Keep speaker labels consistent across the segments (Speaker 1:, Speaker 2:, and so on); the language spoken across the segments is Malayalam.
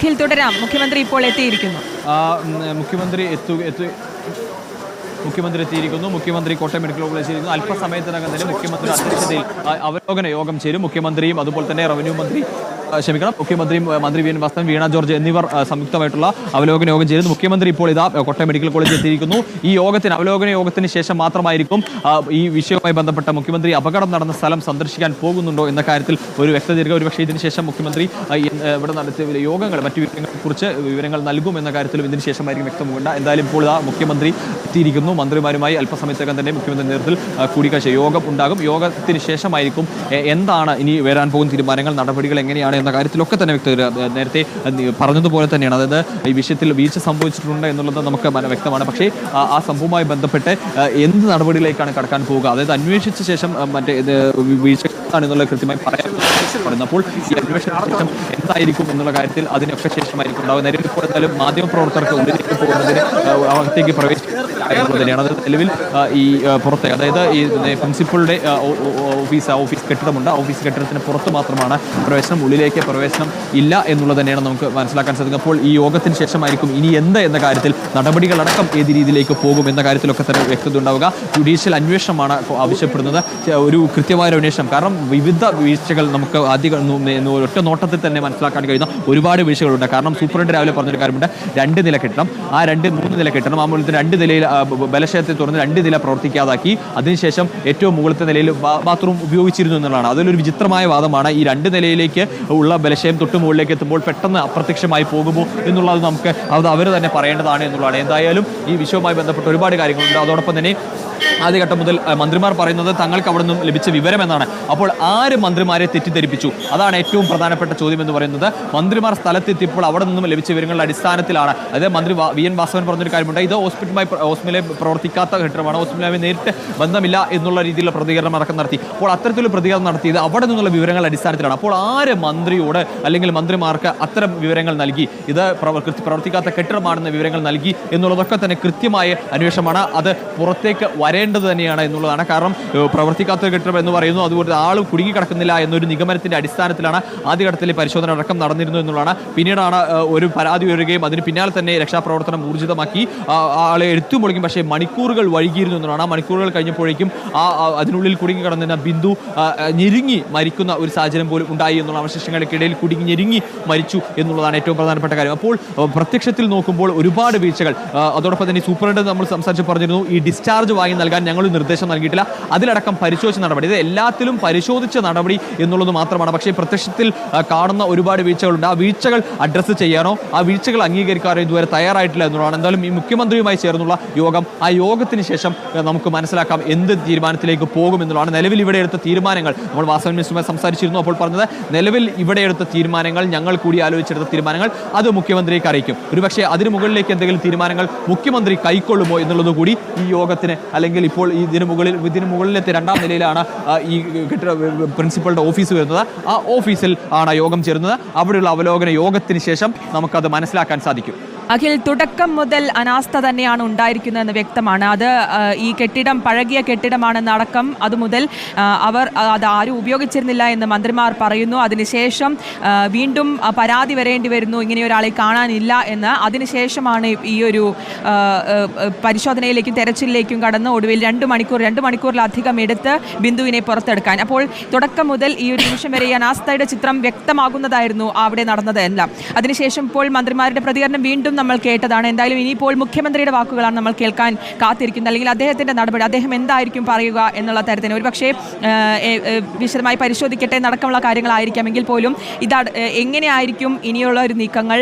Speaker 1: തുടരാം. മുഖ്യമന്ത്രി ഇപ്പോൾ എത്തിയിരിക്കുന്നു.
Speaker 2: മുഖ്യമന്ത്രി എത്തിയിരിക്കുന്നു. മുഖ്യമന്ത്രി കോട്ടയം മെഡിക്കൽ കോളേജിൽ ഇരുന്നു. അല്പസമയത്തിനകം തന്നെ മുഖ്യമന്ത്രി അധ്യക്ഷതയിൽ അവലോകന യോഗം ചേരും. മുഖ്യമന്ത്രിയും അതുപോലെ തന്നെ റവന്യൂ മന്ത്രി മുഖ്യമന്ത്രിയും മന്ത്രി വി എൻ വാസവൻ, വീണ ജോർജ് എന്നിവർ സംയുക്തമായിട്ടുള്ള അവലോകന യോഗം ചേരുന്നു. മുഖ്യമന്ത്രി ഇപ്പോൾ ഇതാ കോട്ടയം മെഡിക്കൽ കോളേജിൽ എത്തിയിരിക്കുന്നു. ഈ അവലോകന യോഗത്തിന് ശേഷം മാത്രമായിരിക്കും ഈ വിഷയവുമായി ബന്ധപ്പെട്ട മുഖ്യമന്ത്രി അപകടം നടന്ന സ്ഥലം സന്ദർശിക്കാൻ പോകുന്നുണ്ടോ എന്ന കാര്യത്തിൽ ഒരു വ്യക്തത. ഒരുപക്ഷെ ഇതിനുശേഷം മുഖ്യമന്ത്രി ഇവിടെ നടത്തിയ യോഗങ്ങൾ മറ്റു വിവരങ്ങളെക്കുറിച്ച് വിവരങ്ങൾ നൽകും എന്ന കാര്യത്തിലും ഇതിന് ശേഷമായിരിക്കും വ്യക്തമാകേണ്ട. എന്തായാലും ഇപ്പോൾ ഇതാ മുഖ്യമന്ത്രി എത്തിയിരിക്കുന്നു. മന്ത്രിമാരുമായി അല്പസമയത്തകം തന്നെ മുഖ്യമന്ത്രി നേതൃത്വത്തിൽ കൂടിക്കാഴ്ച യോഗം ഉണ്ടാകും. യോഗത്തിന് ശേഷമായിരിക്കും എന്താണ് ഇനി വരാൻ പോകുന്ന തീരുമാനങ്ങൾ, നടപടികൾ എങ്ങനെയാണ് എന്ന കാര്യത്തിലൊക്കെ തന്നെ വ്യക്തത. നേരത്തെ പറഞ്ഞതുപോലെ തന്നെയാണ്, അതായത് ഈ വിഷയത്തിൽ വീഴ്ച സംഭവിച്ചിട്ടുണ്ട് എന്നുള്ളത് നമുക്ക് വ്യക്തമാണ്. പക്ഷേ ആ സംഭവവുമായി ബന്ധപ്പെട്ട് എന്ത് നടപടികളിലേക്കാണ് കടക്കാൻ പോവുക, അതായത് അന്വേഷിച്ച ശേഷം മറ്റേ വീഴ്ച എന്നുള്ളത് കൃത്യമായി പറയുന്നത്. അപ്പോൾ ഈ അന്വേഷണത്തിന് ശേഷം എന്തായിരിക്കും എന്നുള്ള കാര്യത്തിൽ അതിനൊക്കെ ശേഷമായിരിക്കും ഉണ്ടാകുക. നേരിട്ട് ഇപ്പോൾ എന്തായാലും മാധ്യമപ്രവർത്തകർക്ക് ഉള്ളിലേക്ക് പോകുന്നതിന് അകത്തേക്ക് തന്നെയാണ്. അത് നിലവിൽ ഈ പുറത്തെ, അതായത് ഈ പ്രിൻസിപ്പളുടെ ഓഫീസ് കെട്ടിടമുണ്ട്. ഓഫീസ് കെട്ടിടത്തിന് പുറത്ത് മാത്രമാണ് പ്രവേശനം, ഉള്ളിലേക്ക് പ്രവേശനം ഇല്ല എന്നുള്ളത് തന്നെയാണ് നമുക്ക് മനസ്സിലാക്കാൻ സാധിക്കും. അപ്പോൾ ഈ യോഗത്തിന് ശേഷമായിരിക്കും ഇനി എന്ത് എന്ന കാര്യത്തിൽ നടപടികളടക്കം ഏത് രീതിയിലേക്ക് പോകും എന്ന കാര്യത്തിലൊക്കെ തന്നെ വ്യക്തത ഉണ്ടാവുക. ജുഡീഷ്യൽ അന്വേഷണമാണ് ആവശ്യപ്പെടുന്നത്, ഒരു കൃത്യമായ അന്വേഷണം. കാരണം വിവിധ വീഴ്ചകൾ നമുക്ക് ഒറ്റ നോട്ടത്തിൽ തന്നെ മനസ്സിലാക്കാൻ കഴിയുന്ന ഒരുപാട് വീഴ്ചകളുണ്ട്. കാരണം സൂപ്രണ്ട് രാവിലെ പറഞ്ഞൊരു കാര്യമുണ്ട്, 2 നില കെട്ടിടം, ആ 3 നില കെട്ടിടം, ആ മുകളിലത്തെ 2 നിലയിൽ ബലക്ഷയത്തെ തുറന്ന് 2 നില പ്രവർത്തിക്കാതാക്കി. അതിനുശേഷം ഏറ്റവും മുകളിലത്തെ നിലയിൽ ബാത്റൂം ഉപയോഗിച്ചിരുന്നു എന്നുള്ളതാണ്. അതിലൊരു വിചിത്രമായ വാദമാണ്. ഈ 2 നിലയിലേക്ക് ഉള്ള ബലക്ഷയം തൊട്ട് മുകളിലേക്ക് എത്തുമ്പോൾ പെട്ടെന്ന് അപ്രത്യക്ഷമായി പോകുമോ എന്നുള്ളത് നമുക്ക് അവർ തന്നെ പറയേണ്ടതാണ് എന്നുള്ളതാണ്. എന്തായാലും ഈ വിഷയവുമായി ബന്ധപ്പെട്ട് ഒരുപാട് കാര്യങ്ങളുണ്ട്. അതോടൊപ്പം തന്നെ ആദ്യഘട്ടം മുതൽ മന്ത്രിമാർ പറയുന്നത് തങ്ങൾക്ക് അവിടെ നിന്നും ലഭിച്ച വിവരം എന്നാണ്. അപ്പോൾ ആര് മന്ത്രിമാരെ തെറ്റിദ്ധരിപ്പിച്ചു? അതാണ് ഏറ്റവും പ്രധാനപ്പെട്ട ചോദ്യം എന്ന് പറയുന്നത്. മന്ത്രിമാർ സ്ഥലത്തെത്തിയപ്പോൾ അവിടെ നിന്നും ലഭിച്ച വിവരങ്ങളുടെ അടിസ്ഥാനത്തിലാണ്. അതായത് മന്ത്രി വി എൻ വാസവൻ പറഞ്ഞൊരു കാര്യമുണ്ട്, ഇത് ഹോസ്പിറ്റലുമായി പ്രവർത്തിക്കാത്ത കെട്ടിടമാണ്, ഹോസ്പിറ്റലുമായി നേരിട്ട് ബന്ധമില്ല എന്നുള്ള രീതിയിലുള്ള പ്രതികരണം അടക്കം നടത്തി. അപ്പോൾ അത്തരത്തിലുള്ള പ്രതികരണം നടത്തിയത് അവിടെ നിന്നുള്ള വിവരങ്ങളുടെ അടിസ്ഥാനത്തിലാണ്. അപ്പോൾ ആര് മന്ത്രിയോട് അല്ലെങ്കിൽ മന്ത്രിമാർക്ക് അത്തരം വിവരങ്ങൾ നൽകി, ഇത് പ്രവർത്തിക്കാത്ത കെട്ടിടമാണെന്ന വിവരങ്ങൾ നൽകി എന്നുള്ളതൊക്കെ തന്നെ കൃത്യമായ അന്വേഷണമാണ്. അത് പുറത്തേക്ക് വരേണ്ടത് തന്നെയാണ് എന്നുള്ളതാണ്. കാരണം പ്രവർത്തിക്കാത്ത കെട്ടിടം എന്ന് പറയുന്നു, അതുപോലെ ആൾ കുടുങ്ങി കിടക്കുന്നില്ല എന്നൊരു നിഗമനത്തിന്റെ അടിസ്ഥാനത്തിലാണ് ആദ്യഘട്ടത്തിലെ പരിശോധന അടക്കം നടന്നിരുന്നു എന്നുള്ളതാണ്. പിന്നീടാണ് ഒരു പരാതി ഉയരുകയും അതിന് പിന്നാലെ തന്നെ രക്ഷാപ്രവർത്തനം ഊർജിതമാക്കി ആളെ എടുത്തുമൊളിക്കും. പക്ഷേ മണിക്കൂറുകൾ വൈകിയിരുന്നു എന്നുള്ളതാണ്. ആ മണിക്കൂറുകൾ കഴിഞ്ഞപ്പോഴേക്കും അതിനുള്ളിൽ കുടുങ്ങി കിടന്നിരുന്ന ബിന്ദു ഞെരുങ്ങി മരിക്കുന്ന ഒരു സാഹചര്യം പോലും ഉണ്ടായി എന്നുള്ള അവശിഷ്ടങ്ങൾക്കിടയിൽ കുടുങ്ങി ഞെരുങ്ങി മരിച്ചു എന്നുള്ളതാണ് ഏറ്റവും പ്രധാനപ്പെട്ട കാര്യം. അപ്പോൾ പ്രത്യക്ഷത്തിൽ നോക്കുമ്പോൾ ഒരുപാട് വീഴ്ചകൾ. അതോടൊപ്പം തന്നെ സൂപ്രണ്ട് നമ്മൾ സംസാരിച്ച് പറഞ്ഞിരുന്നു, ഈ ഡിസ്ചാർജ് വാങ്ങി നൽകാൻ ഞങ്ങൾ നിർദ്ദേശം നൽകിയിട്ടില്ല, അതിലടക്കം പരിശോധിച്ച നടപടി, ഇത് എല്ലാത്തിലും പരിശോധിച്ച നടപടി എന്നുള്ളത് മാത്രമാണ്. പക്ഷേ പ്രത്യക്ഷത്തിൽ കാണുന്ന ഒരുപാട് വീഴ്ചകളുണ്ട്. ആ വീഴ്ചകൾ അഡ്രസ്സ് ചെയ്യാനോ ആ വീഴ്ചകൾ അംഗീകരിക്കാനോ ഇതുവരെ തയ്യാറായിട്ടില്ല എന്നുള്ളതാണ്. എന്തായാലും ഈ മുഖ്യമന്ത്രിയുമായി ചേർന്നുള്ള യോഗം, ആ യോഗത്തിന് ശേഷം നമുക്ക് മനസ്സിലാക്കാം എന്ത് തീരുമാനത്തിലേക്ക് പോകും എന്നുള്ളതാണ്. നിലവിൽ ഇവിടെ എടുത്ത തീരുമാനങ്ങൾ നമ്മൾ വാസവൻ മിനിസ്റ്ററുമായി സംസാരിച്ചിരുന്നു. അപ്പോൾ പറഞ്ഞത്, നിലവിൽ ഇവിടെ എടുത്ത തീരുമാനങ്ങൾ, ഞങ്ങൾ കൂടി ആലോചിച്ചെടുത്ത തീരുമാനങ്ങൾ അത് മുഖ്യമന്ത്രിക്ക് അറിയിക്കും. ഒരുപക്ഷെ അതിന് മുകളിലേക്ക് എന്തെങ്കിലും തീരുമാനങ്ങൾ മുഖ്യമന്ത്രി കൈക്കൊള്ളുമോ എന്നുള്ളത് കൂടി ഈ യോഗത്തിന്, അല്ലെങ്കിൽ ഇപ്പോൾ ഇതിന് മുകളിലത്തെ 2ാം നിലയിലാണ് ഈ പ്രിൻസിപ്പളുടെ ഓഫീസ് വരുന്നത്. ആ ഓഫീസിൽ ആണ് യോഗം ചേരുന്നത്. അവിടെയുള്ള അവലോകന യോഗത്തിന് ശേഷം നമുക്കത് മനസ്സിലാക്കാൻ സാധിക്കും.
Speaker 1: അഖിൽ, തുടക്കം മുതൽ അനാസ്ഥ തന്നെയാണ് ഉണ്ടായിരിക്കുന്നതെന്ന് വ്യക്തമാണ്. അത് ഈ കെട്ടിടം പഴകിയ കെട്ടിടമാണെന്ന് അടക്കം അതുമുതൽ അത് ആരും ഉപയോഗിച്ചിരുന്നില്ല എന്ന് മന്ത്രിമാർ പറയുന്നു. അതിനുശേഷം വീണ്ടും പരാതി വരേണ്ടി വരുന്നു, ഇങ്ങനെ ഒരാളെ കാണാനില്ല എന്ന്. അതിനുശേഷമാണ് ഈ ഒരു പരിശോധനയിലേക്കും തെരച്ചിലിലേക്കും കടന്ന് ഒടുവിൽ 2 മണിക്കൂറിലധികം എടുത്ത് ബിന്ദുവിനെ പുറത്തെടുക്കാൻ. അപ്പോൾ തുടക്കം മുതൽ ഈ ഒരു നിമിഷം വരെ ഈ അനാസ്ഥയുടെ ചിത്രം വ്യക്തമാകുന്നതായിരുന്നു അവിടെ നടന്നത് എല്ലാം. അതിനുശേഷം ഇപ്പോൾ മന്ത്രിമാരുടെ പ്രതികരണം വീണ്ടും നമ്മൾ കേട്ടതാണ്. എന്തായാലും ഇനിയിപ്പോൾ മുഖ്യമന്ത്രിയുടെ വാക്കുകളാണ് നമ്മൾ കേൾക്കാൻ കാത്തിരിക്കുന്നത്, അല്ലെങ്കിൽ അദ്ദേഹത്തിന്റെ നടപടി, അദ്ദേഹം എന്തായിരിക്കും പറയുക എന്നുള്ള തരത്തിന്. ഒരുപക്ഷെ വിശദമായി പരിശോധിക്കട്ടെ എന്നടക്കമുള്ള കാര്യങ്ങളായിരിക്കാമെങ്കിൽ പോലും ഇത് എങ്ങനെയായിരിക്കും ഇനിയുള്ള ഒരു നീക്കങ്ങൾ.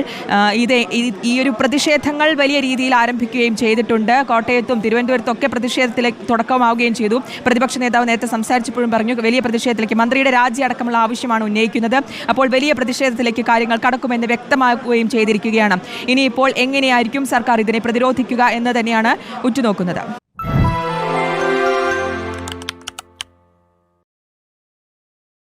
Speaker 1: ഈ ഒരു പ്രതിഷേധങ്ങൾ വലിയ രീതിയിൽ ആരംഭിക്കുകയും ചെയ്തിട്ടുണ്ട്. കോട്ടയത്തും തിരുവനന്തപുരത്തും ഒക്കെ പ്രതിഷേധത്തിലേക്ക് തുടക്കമാവുകയും ചെയ്തു. പ്രതിപക്ഷ നേതാവ് നേരത്തെ സംസാരിച്ചപ്പോഴും പറഞ്ഞു, വലിയ പ്രതിഷേധത്തിലേക്ക്, മന്ത്രിയുടെ രാജി അടക്കമുള്ള ആവശ്യമാണ് ഉന്നയിക്കുന്നത്. അപ്പോൾ വലിയ പ്രതിഷേധത്തിലേക്ക് കാര്യങ്ങൾ കടക്കുമെന്ന് വ്യക്തമാക്കുകയും ചെയ്തിരിക്കുകയാണ്. ഇനിയിപ്പോൾ എങ്ങനെയായിരിക്കും സർക്കാർ ഇതിനെ പ്രതിരോധിക്കുക എന്ന് തന്നെയാണ് ഉറ്റുനോക്കുന്നത്.